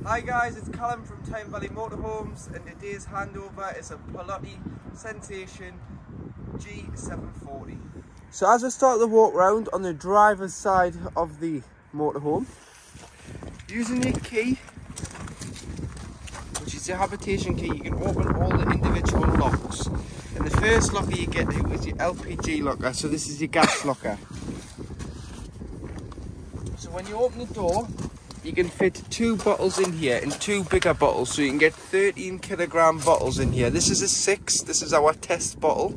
Hi guys, it's Callum from Tyne Valley Motorhomes and today's handover is a Pelotti Sensation G740. So as we start the walk round on the driver's side of the motorhome, using your key, which is your habitation key, you can open all the individual locks. And the first locker you get to is your LPG locker, so this is your gas locker. So when you open the door, you can fit 2 bottles in here, in 2 bigger bottles, so you can get 13 kilogram bottles in here. This is a 6, this is our test bottle,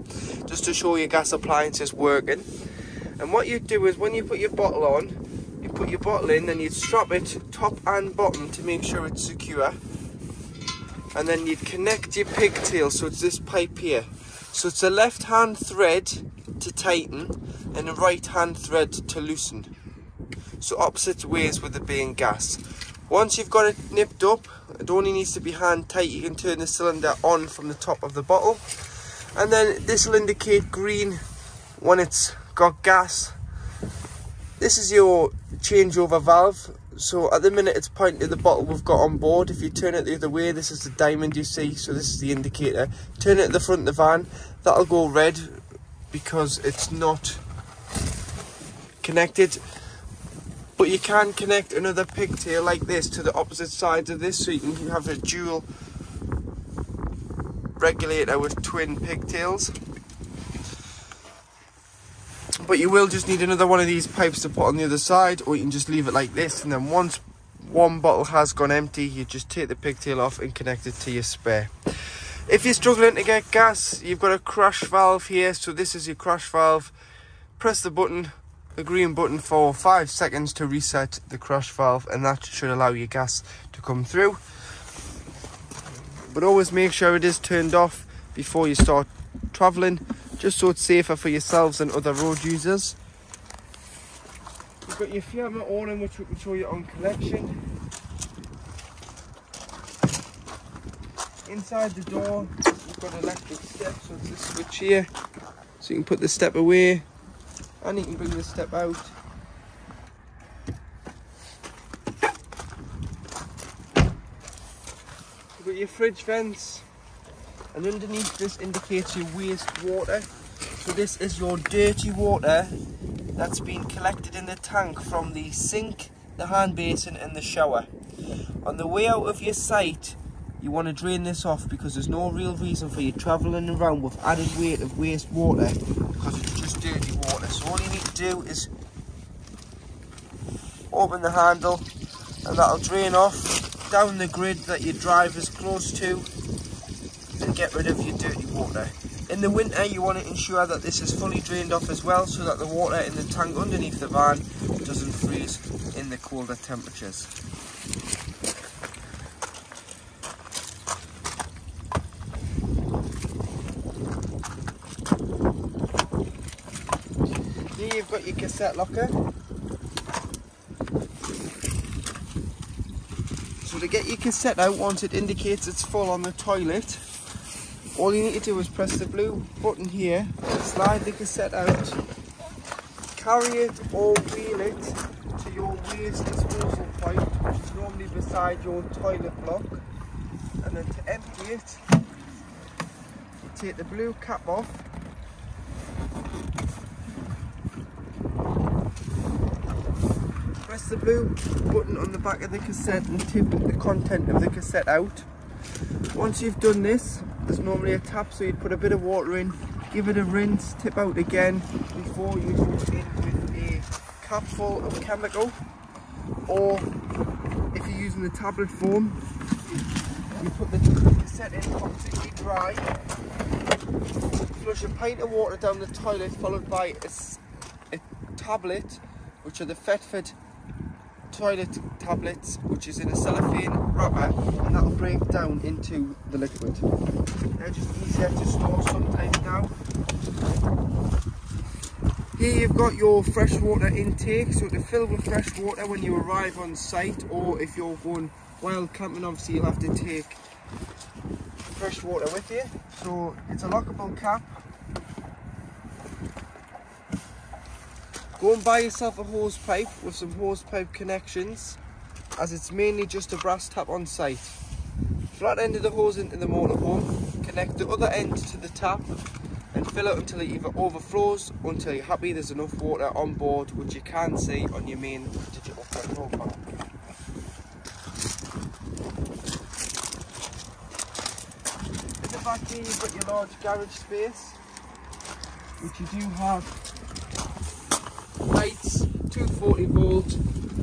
just to show your gas appliances working. And what you do is when you put your bottle on, you put your bottle in, then you'd strap it top and bottom to make sure it's secure. And then you'd connect your pigtail, so it's this pipe here. So it's a left hand thread to tighten and a right hand thread to loosen. So opposite ways with it being gas. Once you've got it nipped up, it only needs to be hand tight. You can turn the cylinder on from the top of the bottle, and then this will indicate green when it's got gas. This is your changeover valve. So at the minute it's pointing to the bottle we've got on board. If you turn it the other way, this is the diamond you see, so this is the indicator. Turn it to the front of the van, that'll go red because it's not connected. But you can connect another pigtail like this to the opposite sides of this, so you can have a dual regulator with twin pigtails. But you will just need another one of these pipes to put on the other side, or you can just leave it like this, and then once one bottle has gone empty, you just take the pigtail off and connect it to your spare. If you're struggling to get gas, you've got a crash valve here, so this is your crash valve. Press the button, the green button, for 5 seconds to reset the crash valve, and that should allow your gas to come through. But always make sure it is turned off before you start travelling, just so it's safer for yourselves and other road users. You've got your Fiamma awning, which we can show you on collection. Inside the door, you've got electric steps, so it's this switch here, so you can put the step away and you can bring the step out. You've got your fridge vents, and underneath this indicates your waste water. So this is your dirty water that's been collected in the tank from the sink, the hand basin and the shower. On the way out of your site, you want to drain this off, because there's no real reason for you travelling around with added weight of waste water, because it's just dirty water. So all you need to do is open the handle, and that'll drain off down the grid that your driver's close to, and get rid of your dirty water. In the winter, you want to ensure that this is fully drained off as well, so that the water in the tank underneath the van doesn't freeze in the colder temperatures. Here you've got your cassette locker. So to get your cassette out, once it indicates it's full on the toilet, all you need to do is press the blue button here, slide the cassette out, carry it or wheel it to your waste disposal point, which is normally beside your toilet block, and then to empty it, you take the blue cap off, press the blue button on the back of the cassette and tip the content of the cassette out. Once you've done this, there's normally a tap, so you'd put a bit of water in, give it a rinse, tip out again before you go in with a cap full of chemical. Or if you're using the tablet form, you put the cassette in completely dry, flush a pint of water down the toilet, followed by a tablet, which are the Fetford toilet tablets, which is in a cellophane wrapper, and that'll break down into the liquid. They're just easier to store sometimes now. Here you've got your freshwater intake, so to fill with fresh water when you arrive on site, or if you're going wild camping, obviously you'll have to take fresh water with you. So it's a lockable cap. Go and buy yourself a hose pipe with some hose pipe connections. as it's mainly just a brass tap on site. Flat end of the hose into the motorhome, connect the other end to the tap and fill it until it either overflows or until you're happy there's enough water on board, which you can see on your main digital control panel. In the back here you've got your large garage space, which you do have lights, 240 volt,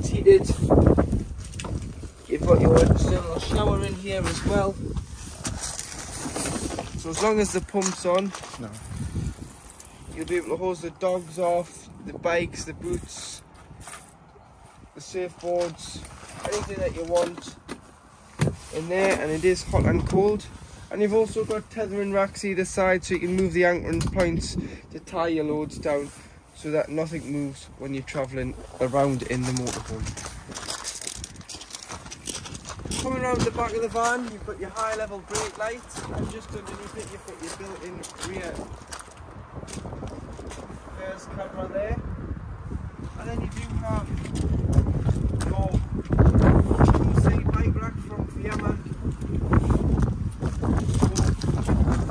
heated. You've got your external shower in here as well. So as long as the pump's on, you'll be able to hose the dogs off, the bikes, the boots, the surfboards, anything that you want in there, and it is hot and cold. And you've also got tethering racks either side, so you can move the anchoring points to tie your loads down so that nothing moves when you're travelling around in the motorhome. Coming around the back of the van, you've got your high level brake lights, and just underneath it you've got your built-in rear reverse camera there. And then you do have your 2-seat bike rack from Fiamma. So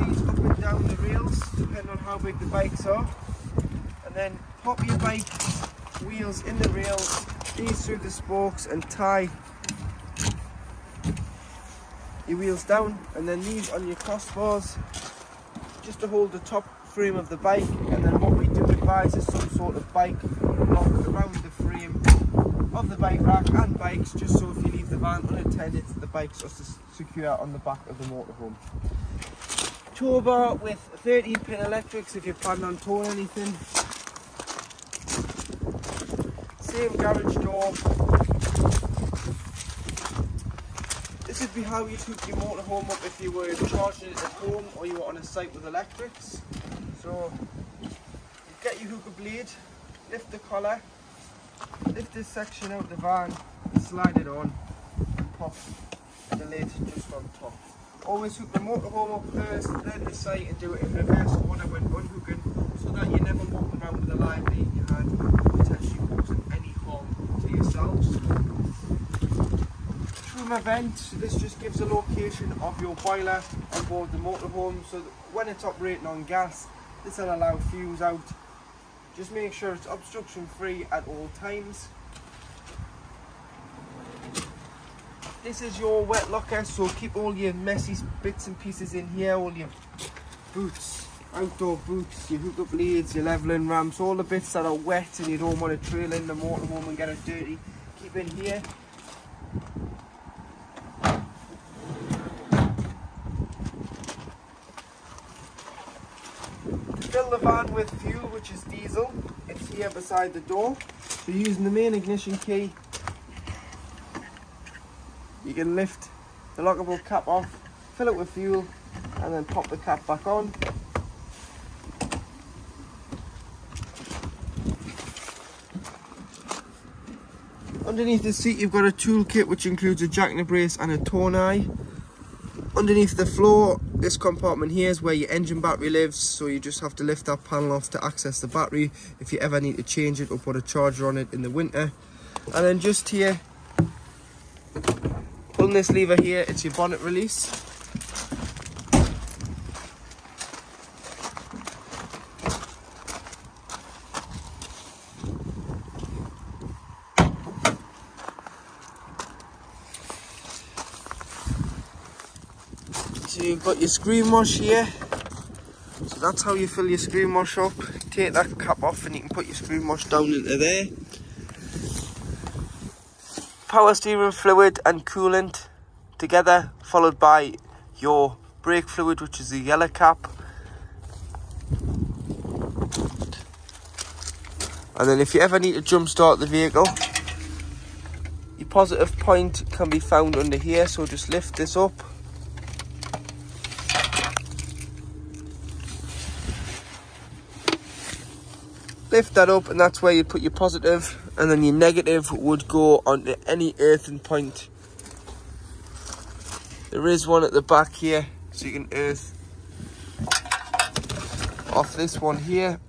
these up and down the rails, depending on how big the bikes are. And then pop your bike wheels in the rails, these through the spokes, and tie your wheels down, and then these on your crossbars just to hold the top frame of the bike. And then what we do advise is some sort of bike lock around the frame of the bike rack and bikes, just so if you leave the van unattended, the bikes are secure on the back of the motorhome. Tow bar with 13-pin electrics if you're planning on towing anything. Same garage door. This would be how you'd hook your motorhome up if you were charging it at home or you were on a site with electrics. So you get your hooker blade, lift the collar, lift this section out of the van, slide it on, and pop the lid just on top. Always hook the motorhome up first, then the site, and do it in reverse order when unhooking, so that you're never walking around with a live bait in your hand, potentially causing any harm to yourselves. Truma vent, this just gives a location of your boiler on board the motorhome, so that when it's operating on gas, this will allow fumes out. Just make sure it's obstruction free at all times. This is your wet locker, so keep all your messy bits and pieces in here, all your boots, outdoor boots, your hookup blades, your leveling ramps, all the bits that are wet and you don't want to trail in the motorhome and get it dirty, keep in here. Fill the van with fuel, which is diesel. It's here beside the door. So using the main ignition key, you can lift the lockable cap off, fill it with fuel, and then pop the cap back on. Underneath the seat you've got a tool kit which includes a jack in the brace and a tonai. Underneath the floor, this compartment here is where your engine battery lives, so you just have to lift that panel off to access the battery if you ever need to change it or put a charger on it in the winter. And then just here, pulling this lever here, it's your bonnet release. So you've got your screen wash here, so that's how you fill your screen wash up. Take that cap off and you can put your screen wash down into there. Power steering fluid and coolant together, followed by your brake fluid, which is the yellow cap. And then if you ever need to jump start the vehicle, your positive point can be found under here, so just lift this up. Lift that up, and that's where you put your positive, and then your negative would go onto any earthing point. There is one at the back here, so you can earth off this one here,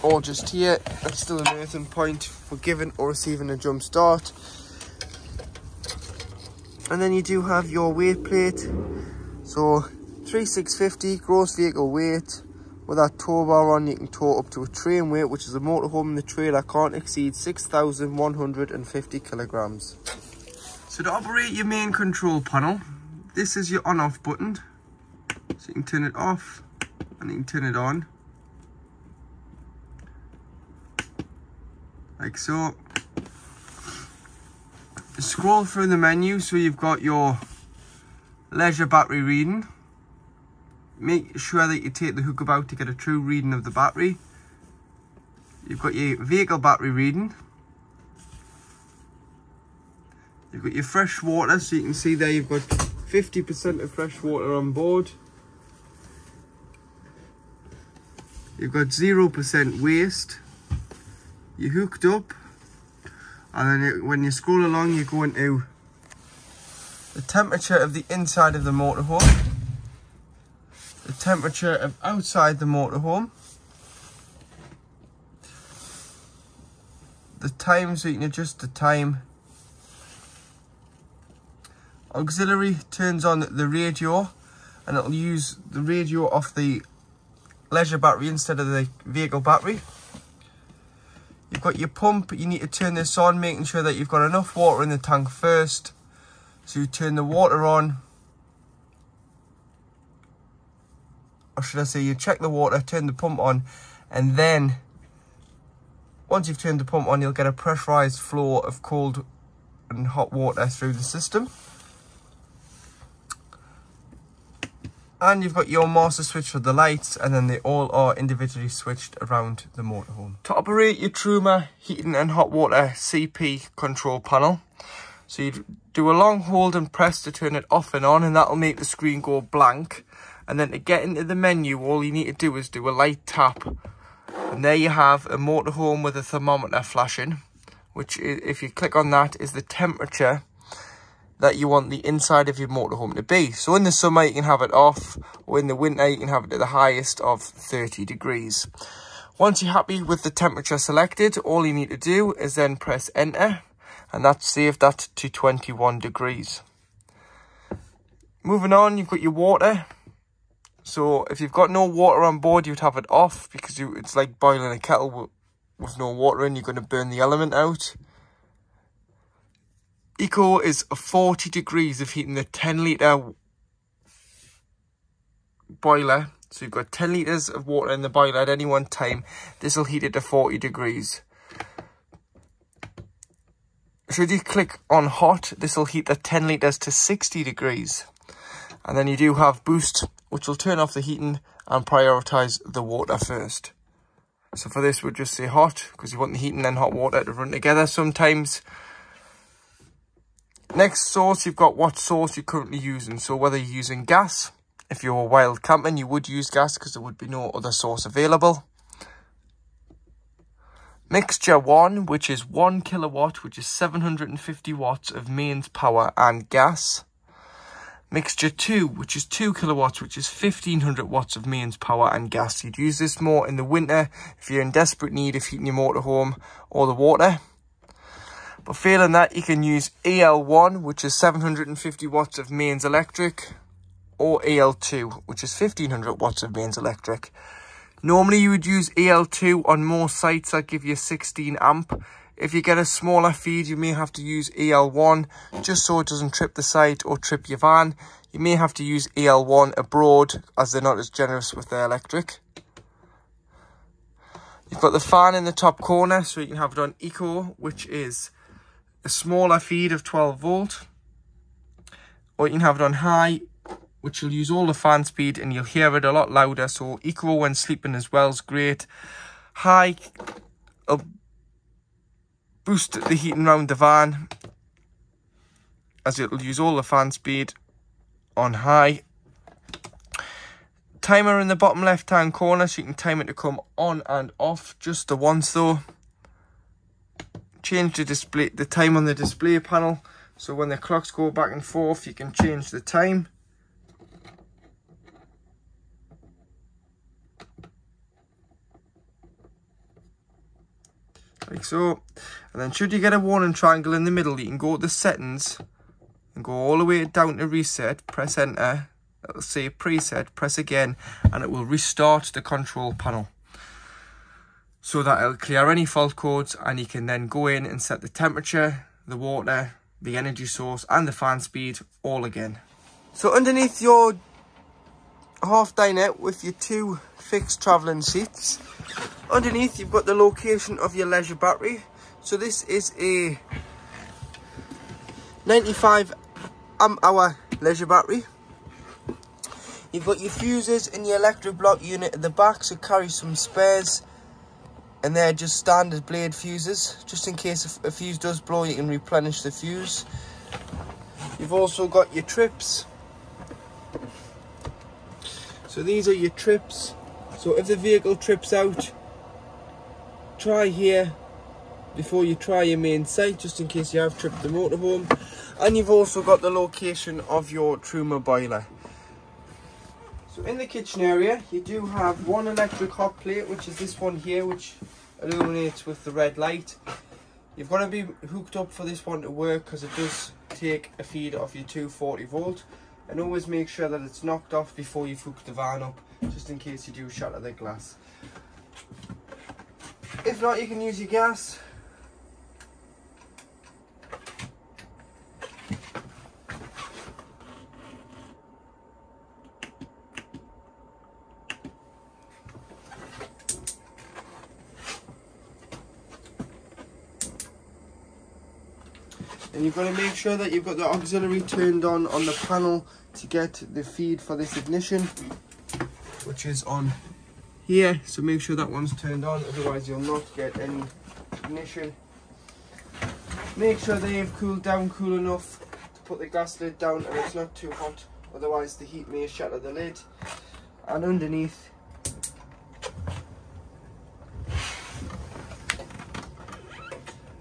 or just here. That's still an earthing point for giving or receiving a jump start. And then you do have your weight plate. So 3650 gross vehicle weight. With that tow bar on, you can tow up to a train weight, which is a motorhome in the trailer can't exceed 6,150 kilograms. So to operate your main control panel, this is your on-off button. So you can turn it off and you can turn it on. Like so. Scroll through the menu, so you've got your leisure battery reading. Make sure that you take the hook out to get a true reading of the battery. You've got your vehicle battery reading. You've got your fresh water, so you can see there you've got 50% of fresh water on board. You've got 0% waste. You're hooked up. And then when you scroll along, you go into the temperature of the inside of the motorhome, the temperature of outside the motorhome, the time, so you can adjust the time. Auxiliary turns on the radio, and it'll use the radio off the leisure battery instead of the vehicle battery. You've got your pump. You need to turn this on, making sure that you've got enough water in the tank first. So you turn the water on, or should I say you check the water, turn the pump on, and then once you've turned the pump on, you'll get a pressurized flow of cold and hot water through the system. And you've got your master switch for the lights, and then they all are individually switched around the motorhome. To operate your Truma heating and hot water CP control panel, so you do a long hold and press to turn it off and on, and that'll make the screen go blank. And then to get into the menu, all you need to do is do a light tap, and there you have a motorhome with a thermometer flashing, which is, if you click on that, is the temperature that you want the inside of your motorhome to be. So in the summer you can have it off, or in the winter you can have it at the highest of 30 degrees. Once you're happy with the temperature selected, all you need to do is then press enter, and that's saved that to 21 degrees. Moving on, you've got your water. So if you've got no water on board, you'd have it off, because it's like boiling a kettle with no water in. You're going to burn the element out. Eco is 40 degrees of heating the 10 litre boiler. So you've got 10 litres of water in the boiler at any one time. This will heat it to 40 degrees. Should you click on hot, this will heat the 10 litres to 60 degrees. And then you do have boost, which will turn off the heating and prioritise the water first. So for this, we'll just say hot, because you want the heating and hot water to run together sometimes. Next source, you've got what source you're currently using. So whether you're using gas, if you're wild camping, you would use gas because there would be no other source available. Mixture 1, which is 1 kilowatt, which is 750 watts of mains power and gas. Mixture 2, which is 2 kilowatts, which is 1500 watts of mains power and gas. You'd use this more in the winter if you're in desperate need of heating your motorhome or the water. But failing that, you can use EL1, which is 750 watts of mains electric, or EL2, which is 1500 watts of mains electric. Normally you would use EL2 on most sites that give you 16 amp. If you get a smaller feed, you may have to use EL1, just so it doesn't trip the site or trip your van. You may have to use EL1 abroad, as they're not as generous with their electric. You've got the fan in the top corner, so you can have it on Eco, which is a smaller feed of 12 volt, or you can have it on high, which will use all the fan speed and you'll hear it a lot louder. So Eco when sleeping as well is great. High will boost the heating around the van, as it'll use all the fan speed on high. Timer in the bottom left hand corner, so you can time it to come on and off just the once though. Change the time on the display panel, so when the clocks go back and forth, you can change the time. Like so. And then should you get a warning triangle in the middle, you can go to the settings and go all the way down to reset, press enter, it'll say preset, press again, and it will restart the control panel. So that it'll clear any fault codes, and you can then go in and set the temperature, the water, the energy source, and the fan speed all again. So underneath your half dinette with your 2 fixed travelling seats, underneath you've got the location of your leisure battery. So this is a 95 amp hour leisure battery. You've got your fuses in your electric block unit at the back, so carry some spares, and they're just standard blade fuses, just in case if a fuse does blow you can replenish the fuse. You've also got your trips. So these are your trips. So if the vehicle trips out, try here before you try your main site, just in case you have tripped the motorhome. And you've also got the location of your Truma boiler. So in the kitchen area, you do have one electric hot plate, which is this one here, which illuminates with the red light. You've got to be hooked up for this one to work, because it does take a feed off your 240 volt. And always make sure that it's knocked off before you've hooked the van up, just in case you do shatter the glass. If not, you can use your gas. And you've got to make sure that you've got the auxiliary turned on the panel to get the feed for this ignition, which is on here. So make sure that one's turned on, otherwise you'll not get any ignition. Make sure they've cooled down cool enough to put the gas lid down and it's not too hot, otherwise the heat may shatter the lid. And underneath,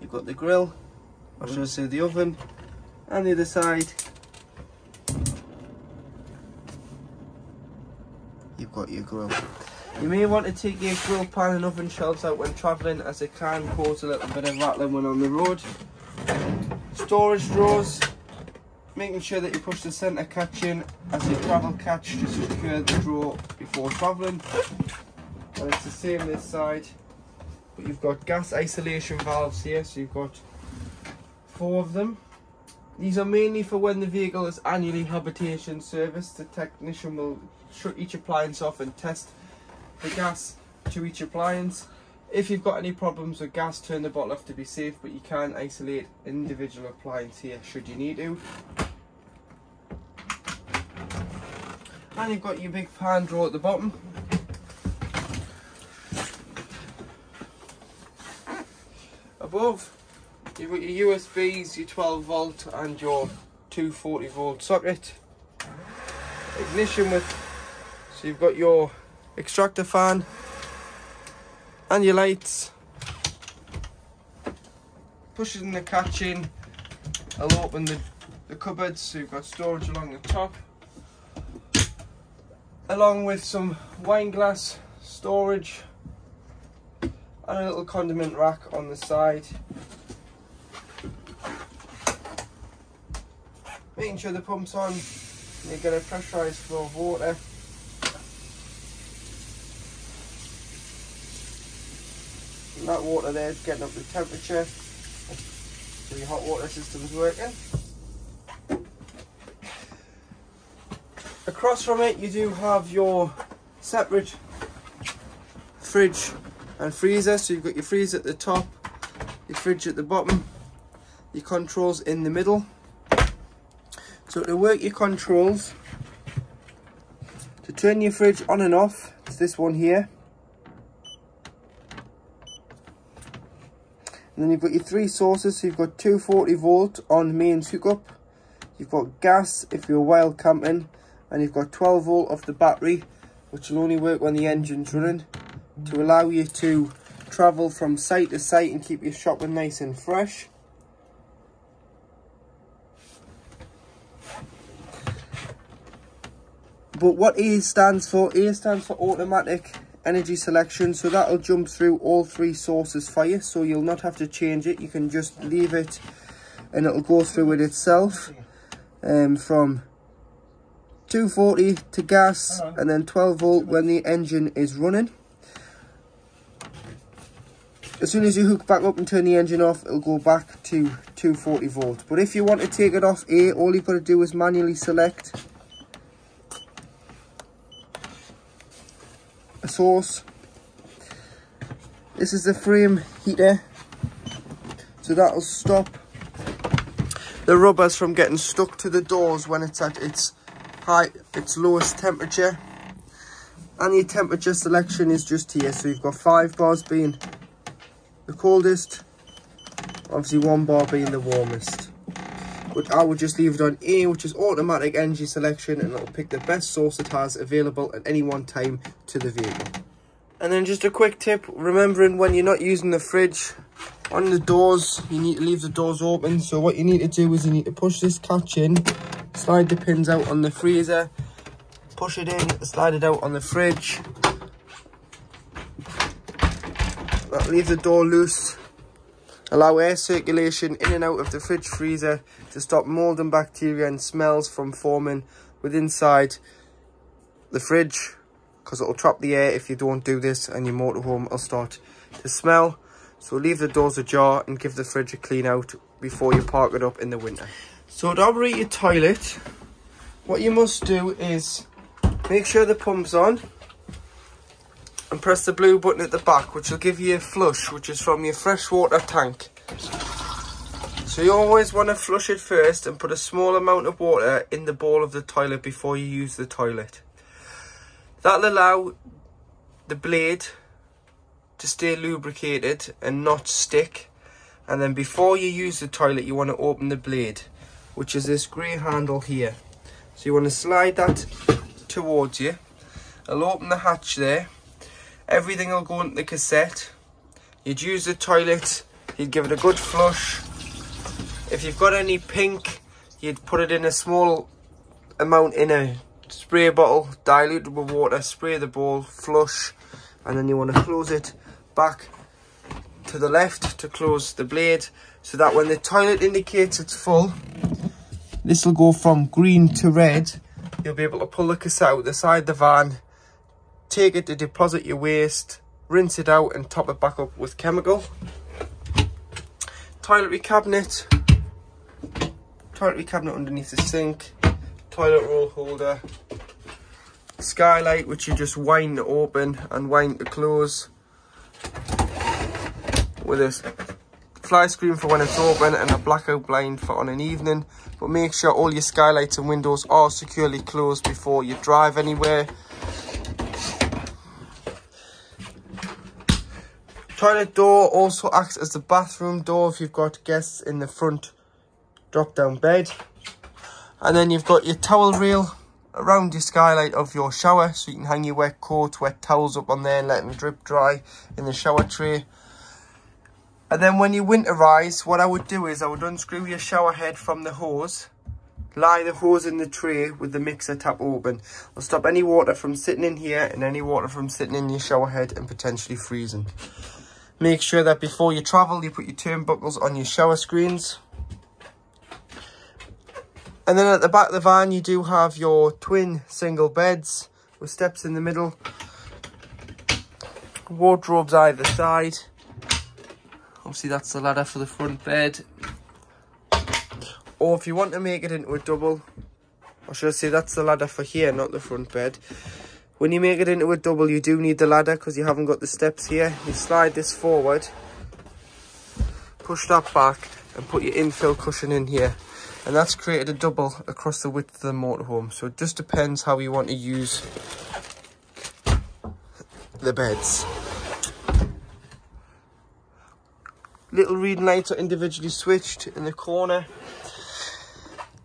you've got the grill, or should I say the oven, and the other side you've got your grill. You may want to take your grill pan and oven shelves out when travelling, as it can cause a little bit of rattling when on the road. Storage drawers, making sure that you push the centre catch in as you travel catch to secure the drawer before travelling. And it's the same this side, but you've got gas isolation valves here, so you've got 4 of them. These are mainly for when the vehicle is annually habitation serviced. The technician will shut each appliance off and test the gas to each appliance. If you've got any problems with gas, turn the bottle off to be safe, but you can isolate individual appliance here should you need to. And you've got your big pan drawer at the bottom. Above, you've got your USBs, your 12 volt and your 240 volt socket. Ignition with, so you've got your extractor fan and your lights. Pushing the catch in, I'll open the cupboards, so you've got storage along the top, along with some wine glass storage and a little condiment rack on the side. Making sure the pump's on, you get a pressurised flow of water. And that water there is getting up the temperature, so your hot water system's working. Across from it you do have your separate fridge and freezer, so you've got your freezer at the top, your fridge at the bottom, your controls in the middle. So to work your controls, to turn your fridge on and off, it's this one here. And then you've got your 3 sources, so you've got 240 volt on mains hookup, you've got gas if you're wild camping, and you've got 12 volt off the battery, which will only work when the engine's running, to allow you to travel from site to site and keep your shopping nice and fresh. But what A stands for automatic energy selection, so that'll jump through all 3 sources for you, so you'll not have to change it, you can just leave it and it'll go through it itself. from 240 to gas, and then 12 volt when the engine is running. As soon as you hook back up and turn the engine off, it'll go back to 240 volt. But if you want to take it off all you've got to do is manually select a source. This is the frame heater, so that'll stop the rubbers from getting stuck to the doors when it's at its lowest temperature. And your temperature selection is just here, so you've got 5 bars being the coldest, obviously 1 bar being the warmest. But I would just leave it on A, which is automatic energy selection, and it'll pick the best source it has available at any one time to the vehicle. And then just a quick tip, remembering when you're not using the fridge, on the doors, you need to leave the doors open. So what you need to do is you need to push this catch in, slide the pins out on the freezer, push it in, slide it out on the fridge. Leave the door loose, allow air circulation in and out of the fridge freezer to stop mold and bacteria and smells from forming within inside the fridge, because it'll trap the air if you don't do this, and your motorhome will start to smell. So leave the doors ajar and give the fridge a clean out before you park it up in the winter. So to operate your toilet, what you must do is make sure the pump's on and press the blue button at the back, which will give you a flush, which is from your freshwater tank. So you always want to flush it first and put a small amount of water in the bowl of the toilet before you use the toilet. That'll allow the blade to stay lubricated and not stick. And then before you use the toilet, you want to open the blade, which is this grey handle here. So you want to slide that towards you. It'll open the hatch there. Everything will go into the cassette. You'd use the toilet, you'd give it a good flush. If you've got any pink, you'd put it in a small amount in a spray bottle, dilute it with water, spray the bowl, flush, and then you want to close it back to the left to close the blade, so that when the toilet indicates it's full, this will go from green to red. You'll be able to pull the cassette out the side of the van, take it to deposit your waste, rinse it out and top it back up with chemical. Toiletry cabinet underneath the sink, toilet roll holder, skylight which you just wind to open and wind to close, with a fly screen for when it's open and a blackout blind for on an evening. But make sure all your skylights and windows are securely closed before you drive anywhere. Toilet door also acts as the bathroom door if you've got guests in the front drop down bed. And then you've got your towel rail around your skylight of your shower, so you can hang your wet coats, wet towels up on there and let them drip dry in the shower tray. And then when you winterize, what I would do is I would unscrew your shower head from the hose, lie the hose in the tray with the mixer tap open. It'll stop any water from sitting in here and any water from sitting in your shower head and potentially freezing. Make sure that before you travel, you put your turnbuckles on your shower screens. And then at the back of the van, you do have your twin single beds with steps in the middle, wardrobes either side. Obviously, that's the ladder for the front bed. Or if you want to make it into a double, or should I say that's the ladder for here, not the front bed. When you make it into a double, you do need the ladder because you haven't got the steps here. You slide this forward, push that back and put your infill cushion in here. And that's created a double across the width of the motorhome. So it just depends how you want to use the beds. Little reading lights are individually switched in the corner.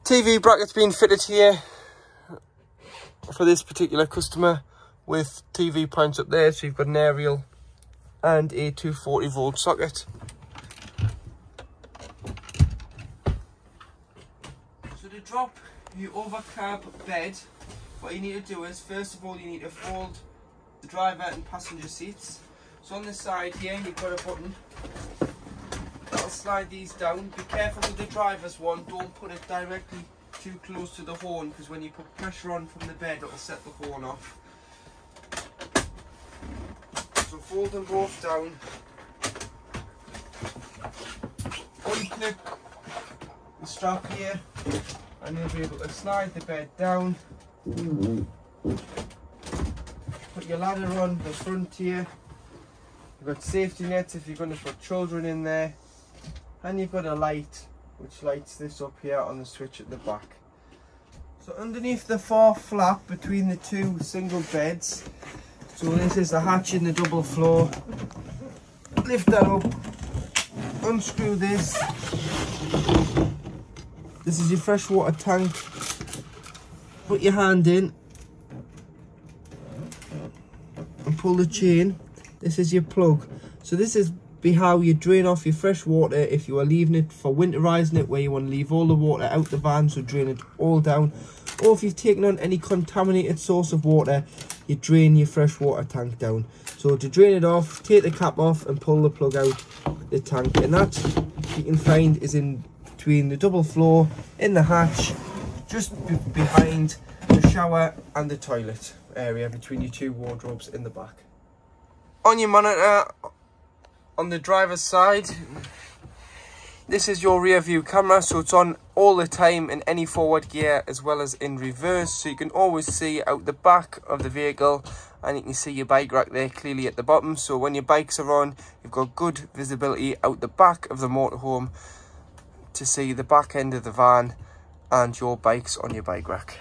TV brackets being fitted here for this particular customer with TV points up there, so you've got an aerial and a 240 volt socket. So to drop your overcab bed, what you need to do is, first of all, you need to fold the driver and passenger seats. So on the side here, you've got a button that'll slide these down. Be careful with the driver's one, don't put it directly too close to the horn, because when you put pressure on from the bed it'll set the horn off. So fold them both down, unclip the strap here, and you'll be able to slide the bed down. Put your ladder on the front here. You've got safety nets if you're going to put children in there, and you've got a light which lights this up here on the switch at the back. So underneath the far flap between the two single beds, so this is the hatch in the double floor, lift that up, unscrew this. This is your freshwater tank. Put your hand in and pull the chain. This is your plug. So this is how you drain off your fresh water if you are leaving it for winterizing it, where you want to leave all the water out the van, so drain it all down. Or if you've taken on any contaminated source of water, you drain your freshwater tank down. So to drain it off, take the cap off and pull the plug out the tank, and that you can find is in between the double floor, in the hatch, just behind the shower and the toilet area, between your two wardrobes in the back. On your monitor on the driver's side, this is your rear view camera, so it's on all the time in any forward gear as well as in reverse, so you can always see out the back of the vehicle, and you can see your bike rack there clearly at the bottom. So when your bikes are on, you've got good visibility out the back of the motorhome to see the back end of the van and your bikes on your bike rack.